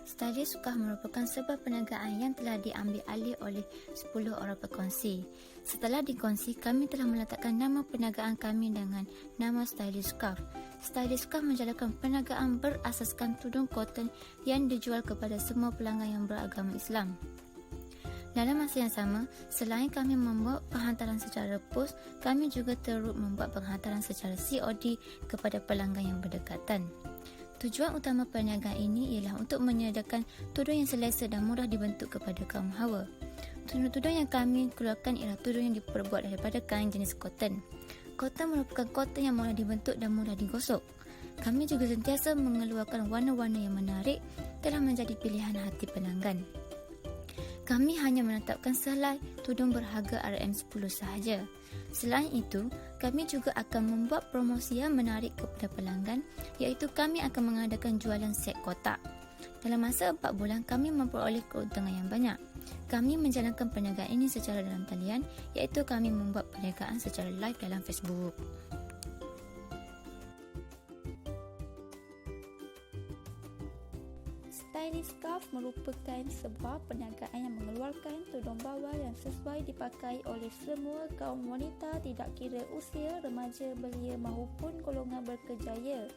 Stylist Scarf merupakan sebuah perniagaan yang telah diambil alih oleh 10 orang berkongsi. Setelah dikongsi, kami telah meletakkan nama perniagaan kami dengan nama Stylist Scarf. Stylist Scarf menjalankan perniagaan berasaskan tudung cotton yang dijual kepada semua pelanggan yang beragama Islam. Dalam masa yang sama, selain kami membuat penghantaran secara pos, kami juga turut membuat penghantaran secara COD kepada pelanggan yang berdekatan. Tujuan utama perniagaan ini ialah untuk menyediakan tudung yang selesa dan mudah dibentuk kepada kaum hawa. Tudung-tudung yang kami keluarkan ialah tudung yang diperbuat daripada kain jenis cotton. Cotton merupakan cotton yang mudah dibentuk dan mudah digosok. Kami juga sentiasa mengeluarkan warna-warna yang menarik telah menjadi pilihan hati pelanggan. Kami hanya menetapkan sehelai tudung berharga RM10 sahaja. Selain itu, kami juga akan membuat promosi yang menarik kepada pelanggan, iaitu kami akan mengadakan jualan set kotak. Dalam masa 4 bulan, kami memperoleh keuntungan yang banyak. Kami menjalankan perniagaan ini secara dalam talian, iaitu kami membuat perniagaan secara live dalam Facebook. Stylist Scarf merupakan sebuah perniagaan yang mengeluarkan tudung bawah yang sesuai dipakai oleh semua kaum wanita, tidak kira usia, remaja, belia maupun golongan berkejaya.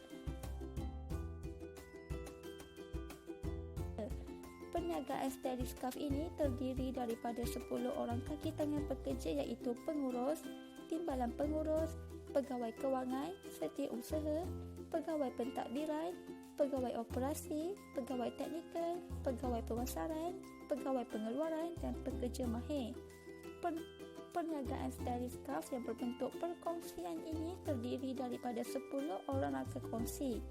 Perniagaan Stylist Scarf ini terdiri daripada 10 orang kaki tangan pekerja, iaitu pengurus, timbalan pengurus, pegawai kewangan, setiausaha, pegawai pentadbiran, pegawai operasi, pegawai teknikal, pegawai pemasaran, pegawai pengeluaran dan pekerja mahir. Perniagaan Stylist Scarf yang berbentuk perkongsian ini terdiri daripada 10 orang rakan kongsi.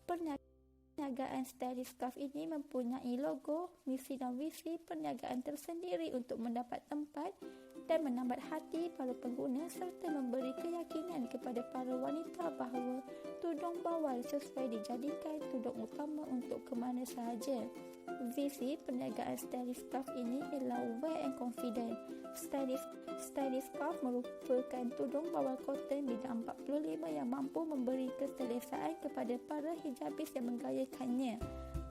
Perniagaan Stylist Scarf ini mempunyai logo, misi dan visi perniagaan tersendiri untuk mendapat tempat dan menambat hati para pengguna serta memberi keyakinan kepada para wanita bahawa tudung bawal sesuai dijadikan tudung utama untuk ke mana sahaja. Visi perniagaan Stylist Scarf ini ialah wear and confident. Stylist Scarf merupakan tudung bawal cotton bidang 45 yang mampu memberi keselesaan kepada para hijabis yang menggayakannya.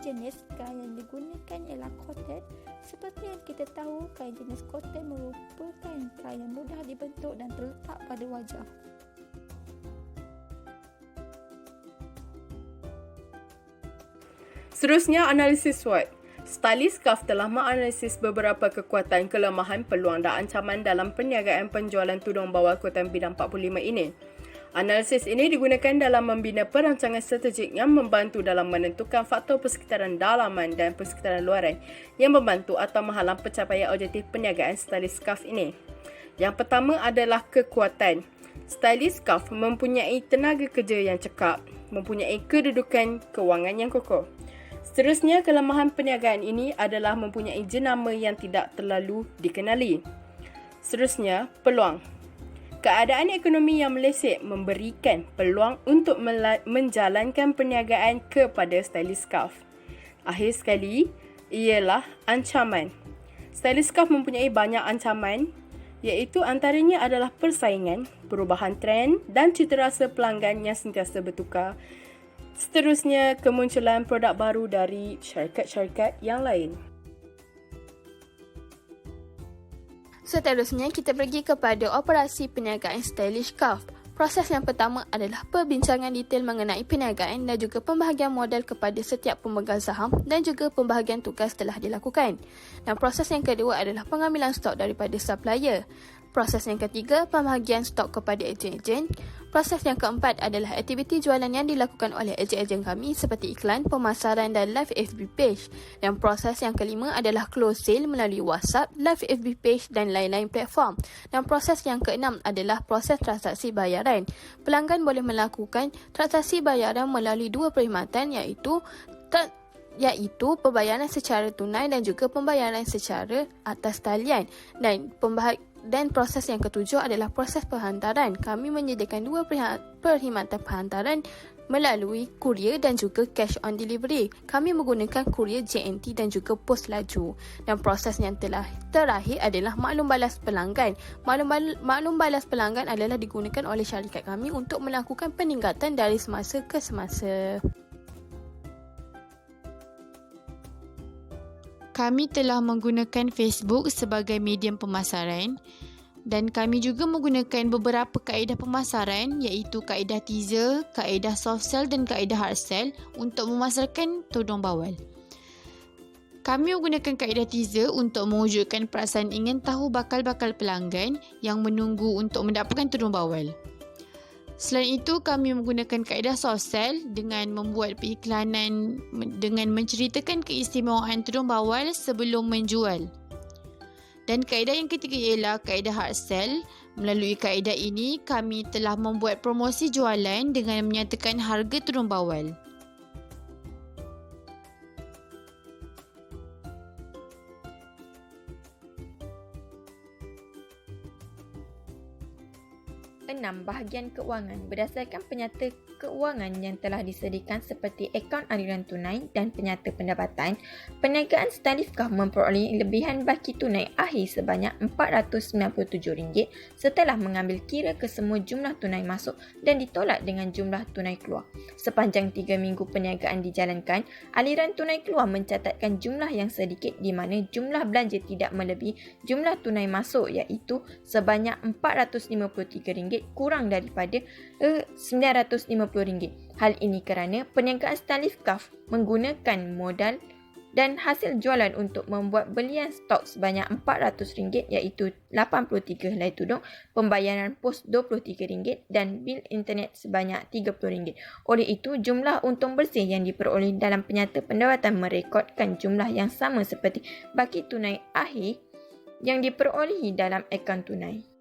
Jenis kain yang digunakan ialah cotton. Seperti yang kita tahu, kain jenis cotton merupakan kain yang mudah dibentuk dan terletak pada wajah. Seterusnya, analisis SWOT. Stylist Scarf telah menganalisis beberapa kekuatan, kelemahan, peluang dan ancaman dalam perniagaan penjualan tudung bawal cotton bidang 45 ini. Analisis ini digunakan dalam membina perancangan strategik yang membantu dalam menentukan faktor persekitaran dalaman dan persekitaran luaran yang membantu atau menghalang pencapaian objektif perniagaan Stylist Scarf ini. Yang pertama adalah kekuatan. Stylist Scarf mempunyai tenaga kerja yang cekap, mempunyai kedudukan kewangan yang kokoh. Seterusnya, kelemahan perniagaan ini adalah mempunyai jenama yang tidak terlalu dikenali. Seterusnya, peluang. Keadaan ekonomi yang meleset memberikan peluang untuk menjalankan perniagaan kepada Stylist Scarf. Akhir sekali, ialah ancaman. Stylist Scarf mempunyai banyak ancaman, iaitu antaranya adalah persaingan, perubahan trend dan citarasa pelanggan yang sentiasa bertukar. Seterusnya, kemunculan produk baru dari syarikat-syarikat yang lain. Seterusnya, kita pergi kepada operasi perniagaan Stylist Scarf. Proses yang pertama adalah perbincangan detail mengenai perniagaan dan juga pembahagian modal kepada setiap pemegang saham dan juga pembahagian tugas telah dilakukan. Dan proses yang kedua adalah pengambilan stok daripada supplier. Proses yang ketiga, pembahagian stok kepada ejen-ejen. Proses yang keempat adalah aktiviti jualan yang dilakukan oleh ejen-ejen kami seperti iklan, pemasaran dan live FB page. Dan proses yang kelima adalah close sale melalui WhatsApp, live FB page dan lain-lain platform. Dan proses yang keenam adalah proses transaksi bayaran. Pelanggan boleh melakukan transaksi bayaran melalui dua perkhidmatan iaitu pembayaran secara tunai dan juga pembayaran secara atas talian. Dan proses yang ketujuh adalah proses penghantaran. Kami menyediakan dua perkhidmatan penghantaran melalui kurier dan juga cash on delivery. Kami menggunakan kurier JNT dan juga pos laju. Dan proses yang terakhir adalah maklum balas pelanggan. Maklum balas pelanggan adalah digunakan oleh syarikat kami untuk melakukan peningkatan dari semasa ke semasa. Kami telah menggunakan Facebook sebagai medium pemasaran dan kami juga menggunakan beberapa kaedah pemasaran iaitu kaedah teaser, kaedah soft sell dan kaedah hard sell untuk memasarkan tudung bawal. Kami menggunakan kaedah teaser untuk mewujudkan perasaan ingin tahu bakal-bakal pelanggan yang menunggu untuk mendapatkan tudung bawal. Selain itu, kami menggunakan kaedah soft sell dengan membuat periklanan dengan menceritakan keistimewaan tudung bawal sebelum menjual. Dan kaedah yang ketiga ialah kaedah hard sell. Melalui kaedah ini, kami telah membuat promosi jualan dengan menyatakan harga tudung bawal. Bahagian keuangan berdasarkan penyata keuangan yang telah disediakan seperti akaun aliran tunai dan penyata pendapatan, perniagaan Stylish Scarf memperoleh lebihan baki tunai akhir sebanyak RM497 setelah mengambil kira kesemua jumlah tunai masuk dan ditolak dengan jumlah tunai keluar. Sepanjang 3 minggu perniagaan dijalankan, aliran tunai keluar mencatatkan jumlah yang sedikit di mana jumlah belanja tidak melebihi jumlah tunai masuk iaitu sebanyak RM453 kurang daripada RM950. Hal ini kerana perniagaan Stylish Scarf menggunakan modal dan hasil jualan untuk membuat belian stok sebanyak RM400 iaitu 83 helai tudung, pembayaran pos RM23 dan bil internet sebanyak RM30. Oleh itu, jumlah untung bersih yang diperoleh dalam penyata pendapatan merekodkan jumlah yang sama seperti baki tunai akhir yang diperolehi dalam akaun tunai.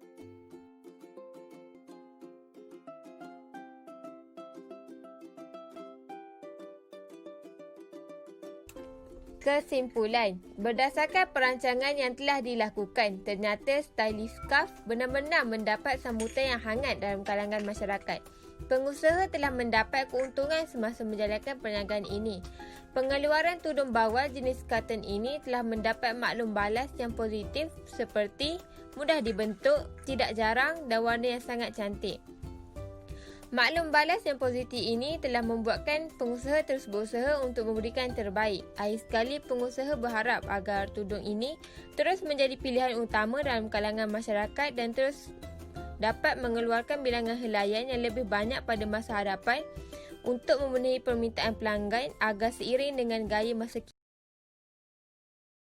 Kesimpulan, berdasarkan perancangan yang telah dilakukan, ternyata Stylish Scarf benar-benar mendapat sambutan yang hangat dalam kalangan masyarakat. Pengusaha telah mendapat keuntungan semasa menjalankan perniagaan ini. Pengeluaran tudung bawal jenis cotton ini telah mendapat maklum balas yang positif seperti mudah dibentuk, tidak jarang dan warna yang sangat cantik. Maklum balas yang positif ini telah membuatkan pengusaha terus berusaha untuk memberikan yang terbaik. Akhir sekali, pengusaha berharap agar tudung ini terus menjadi pilihan utama dalam kalangan masyarakat dan terus dapat mengeluarkan bilangan helaian yang lebih banyak pada masa hadapan untuk memenuhi permintaan pelanggan agar seiring dengan gaya masa kini.